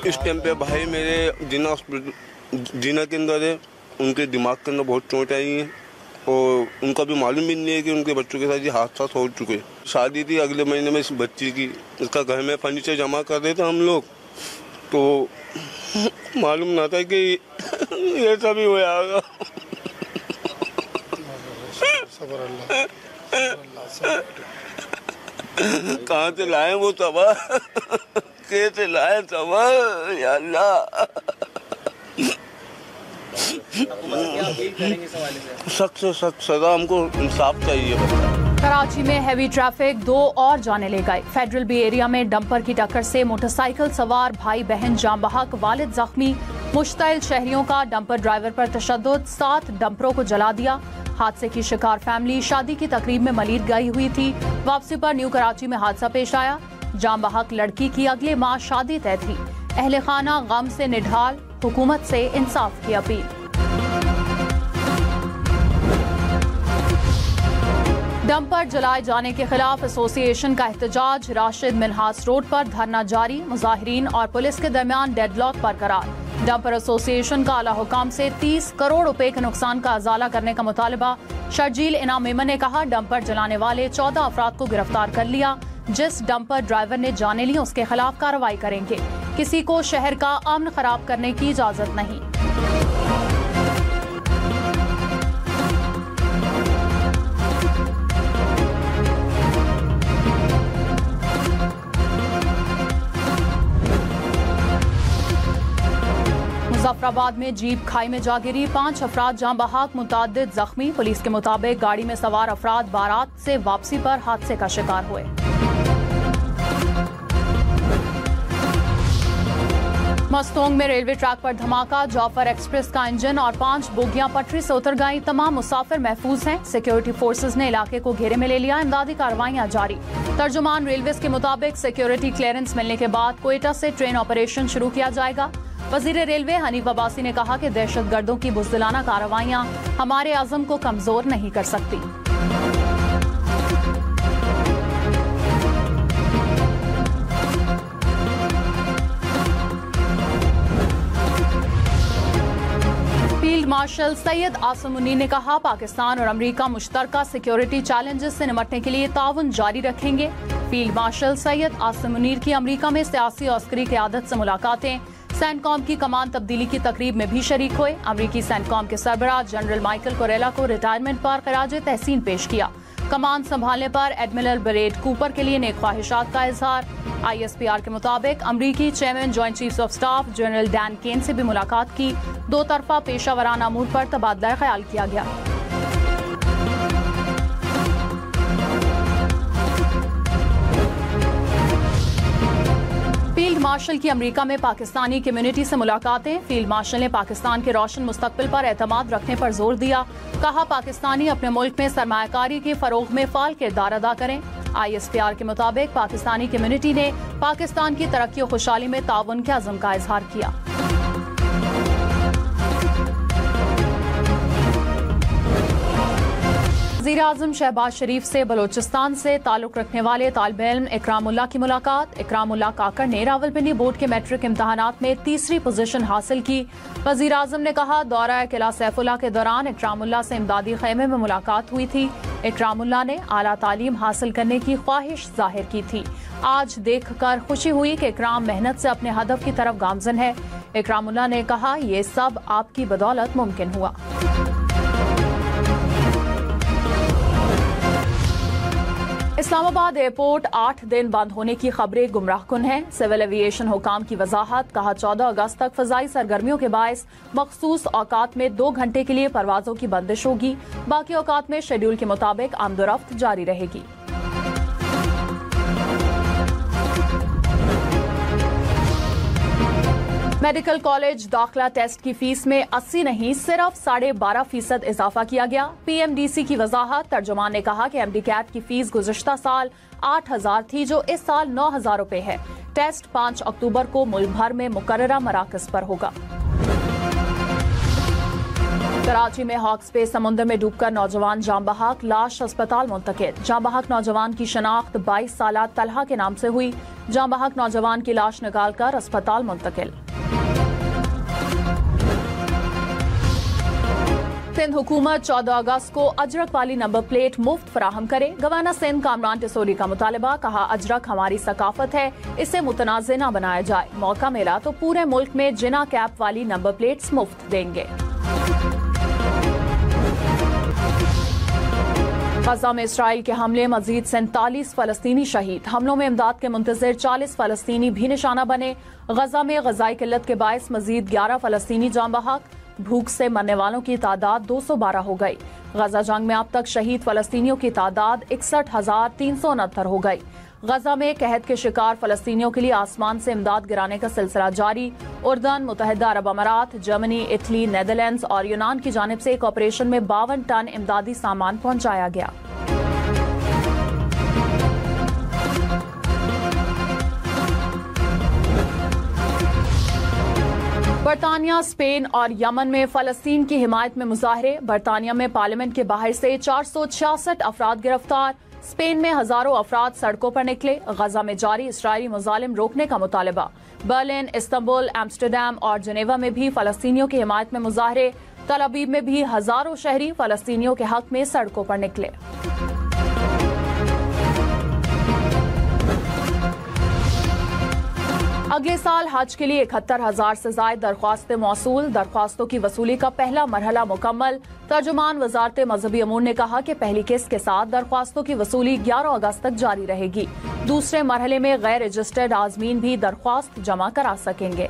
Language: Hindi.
इस टाइम पे भाई मेरे जीना के अंदर है, उनके दिमाग के अंदर बहुत चोट आई है और उनका भी मालूम भी नहीं है कि उनके बच्चों के साथ ये हादसा हो चुके। शादी थी अगले महीने में इस बच्ची की, इसका घर में फर्नीचर जमा कर रहे थे हम लोग, तो मालूम ना था कि ये सभी हो जाएगा। कहाँ से लाए वो तबा, कैसे लाए तबा, या अल्लाह। सख्त से सख्त सजा, हमको इंसाफ चाहिए। कराची में हैवी ट्रैफिक, 2 और जाने ले गए। फेडरल बी एरिया में डंपर की टक्कर से मोटरसाइकिल सवार भाई बहन जाम बहक, वालिद जख्मी। मुश्तइल शहरियों का डंपर ड्राइवर पर तशद्दुद, 7 डंपरों को जला दिया। हादसे की शिकार फैमिली शादी की तकरीब में मलीर गई हुई थी। वापसी पर न्यू कराची में हादसा पेश आया। जाम बहक लड़की की अगले माह शादी तय थी। अहले खाना गम से निढाल, हुकूमत से इंसाफ की अपील। डंपर जलाए जाने के खिलाफ एसोसिएशन का एहतजाज, राशिद मिन्हास रोड पर धरना जारी। मुजाहिरीन और पुलिस के दरमियान डेडलॉक बरकरार। डंपर एसोसिएशन का आला हुकाम से 30 करोड़ रुपए के नुकसान का अजाला करने का मुतालबा। शर्जील इनाम मेमन ने कहा, डंपर जलाने वाले 14 अफराद को गिरफ्तार कर लिया। जिस डंपर ड्राइवर ने जाने ली उसके खिलाफ कार्रवाई करेंगे। किसी को शहर का अमन खराब करने की इजाजत नहीं। मुजफ्फराबाद में जीप खाई में जा गिरी, 5 अफराद जाम बहक, मुतअद्दिद जख्मी। पुलिस के मुताबिक गाड़ी में सवार अफराद बारात से वापसी पर हादसे का शिकार हुए। मस्तोंग में रेलवे ट्रैक पर धमाका, जाफर एक्सप्रेस का इंजन और 5 बोगियां पटरी से उतर गईं। तमाम मुसाफिर महफूज हैं। सिक्योरिटी फोर्सेज ने इलाके को घेरे में ले लिया। इमदादी कार्रवाइयां जारी। तर्जुमान रेलवेज के मुताबिक सिक्योरिटी क्लियरेंस मिलने के बाद कोयटा से ट्रेन ऑपरेशन शुरू किया जाएगा। वजीर रेलवे हनीफ अब्बासी ने कहा कि दहशतगर्दों की बुज़दिलाना कार्रवाइयां हमारे आज़म को कमजोर नहीं कर सकती। फील्ड मार्शल सैयद आसिम मुनीर ने कहा, पाकिस्तान और अमेरिका मुश्तरका सिक्योरिटी चैलेंजेस से निपटने के लिए ताउन जारी रखेंगे। फील्ड मार्शल सैयद आसिम मुनीर की अमेरिका में सियासी और अस्करी क़यादत से मुलाकातें। सैनकॉम की कमान तब्दीली की तकरीब में भी शरीक हुए। अमरीकी सैनकॉम के सरबराह जनरल माइकल कोरेला को रिटायरमेंट पर खराज तहसीन पेश किया। कमान संभालने पर एडमिरल बरेड कूपर के लिए नेक ख्वाहिशात का इजहार। ISPR के मुताबिक अमरीकी chairman joint chiefs of staff general Dan Caine से भी मुलाकात की। 2 तरफा पेशावराना अमूर पर तबादला ख्याल किया गया। फील्ड मार्शल की अमेरिका में पाकिस्तानी कम्युनिटी से मुलाकातें। फील्ड मार्शल ने पाकिस्तान के रोशन मुस्तकबिल पर एतमाद रखने पर जोर दिया। कहा, पाकिस्तानी अपने मुल्क में सरमायाकारी के फरोग में फाल किरदार अदा करें। ISPR के मुताबिक पाकिस्तानी कम्युनिटी ने पाकिस्तान की तरक्की और खुशहाली में ताउन के अज़म का इजहार किया। वज़ीर-ए-आज़म शहबाज शरीफ से बलोचिस्तान से ताल्लुक़ रखने वाले तालिब इल्म इकरामुल्लाह की मुलाकात। इकरामुल्लाह काकर ने रावलपिंडी बोर्ड के मैट्रिक इम्तहानात में 3री पोजीशन हासिल की। वज़ीर-ए-आज़म ने कहा, दौरा किला सैफुल्लाह के दौरान इकरामुल्लाह से इमदादी खैमे में मुलाकात हुई थी। इकरामुल्लाह ने आला तालीम हासिल करने की ख्वाहिश जाहिर की थी। आज देखकर खुशी हुई कि इकराम मेहनत से अपने हदफ की तरफ गामजन है। इकरामुल्लाह ने कहा, ये सब आपकी बदौलत मुमकिन हुआ। इस्लामाबाद एयरपोर्ट 8 दिन बंद होने की खबरें गुमराहकुन हैं। सिविल एविएशन हुकाम की वजाहत, कहा 14 अगस्त तक फजाई सरगर्मियों के बायस मखसूस औकात में 2 घंटे के लिए परवाजों की बंदिश होगी। बाकी औकात में शेड्यूल के मुताबिक आमदोरफ्त जारी रहेगी। मेडिकल कॉलेज दाखिला टेस्ट की फीस में 80 नहीं सिर्फ 12.5% इजाफा किया गया। PMDC की वजाहत, तर्जुमान ने कहा कि MD-CAT की फीस गुज़िश्ता साल 8,000 थी जो इस साल 9,000 रुपए है। टेस्ट 5 अक्टूबर को मुल्क भर में मुकर्ररा मराकज़ पर होगा। कराची में हॉक्स पे समुद्र में डूबकर नौजवान जाम बहाक, लाश अस्पताल मुंतकिल। जाम बहाक नौजवान की शनाख्त 22 साला तलहा के नाम से हुई। जाम बहाक नौजवान की लाश निकालकर अस्पताल मुंतकिल। सिंध हुकूमत 14 अगस्त को अजरक वाली नंबर प्लेट मुफ्त फराहम करे। गवर्नर सिंध कामरान टिसोरी का मुतालबा, कहा अजरक हमारी सकाफत है, इसे मुतनाज़ न बनाया जाए। मौका मिला तो पूरे मुल्क में जिना कैप वाली नंबर प्लेट्स मुफ्त देंगे। गजा में इसराइल के हमले, मजीद 47 फलस्तीनी शहीद। हमलों में इमदाद के मुंतज़िर 40 फलस्तीनी भी निशाना बने। गजा में गजाई किल्लत के बायस मजीद 11 फलस्तीनी जाम बहाक। भूख से मरने वालों की तादाद 212 हो गई। गजा जंग में अब तक शहीद फलस्तीनियों की तादाद 61,369 हो गई। गजा में कहत के शिकार फलस्तीनियों के लिए आसमान से इमदाद गिराने का सिलसिला जारी। उर्दन, मुत्तहिदा अरब अमारात, जर्मनी, इटली, नेदरलैंड्स और यूनान की जानिब से एक ऑपरेशन में 52 टन इमदादी सामान पहुंचाया गया। बरतानिया, स्पेन और यमन में फलस्तीन की हिमायत में मुजाहरे। बरतानिया में पार्लियामेंट के बाहर से 466 अफराद गिरफ्तार। स्पेन में हजारों अफराद सड़कों पर निकले। गजा में जारी इसराइली मुजालिम रोकने का मुतालबा। बर्लिन, इस्तांबुल, एम्स्टरडैम और जनेवा में भी फलस्तीनियों की हिमायत में मुजाहरे। तल अवीव में भी हजारों शहरी फलस्तीनियों के हक में सड़कों पर निकले। अगले साल हज के लिए 71,000 से ज्यादा दरख्वास्तें मौसूल। दरख्वास्तों की वसूली का पहला मरहला मुकम्मल। तर्जुमान वजारत मजहबी अमूर ने कहा कि पहली किस्त के साथ दरख्वास्तों की वसूली 11 अगस्त तक जारी रहेगी। दूसरे मरहले में गैर रजिस्टर्ड आजमीन भी दरख्वास्त जमा करा सकेंगे।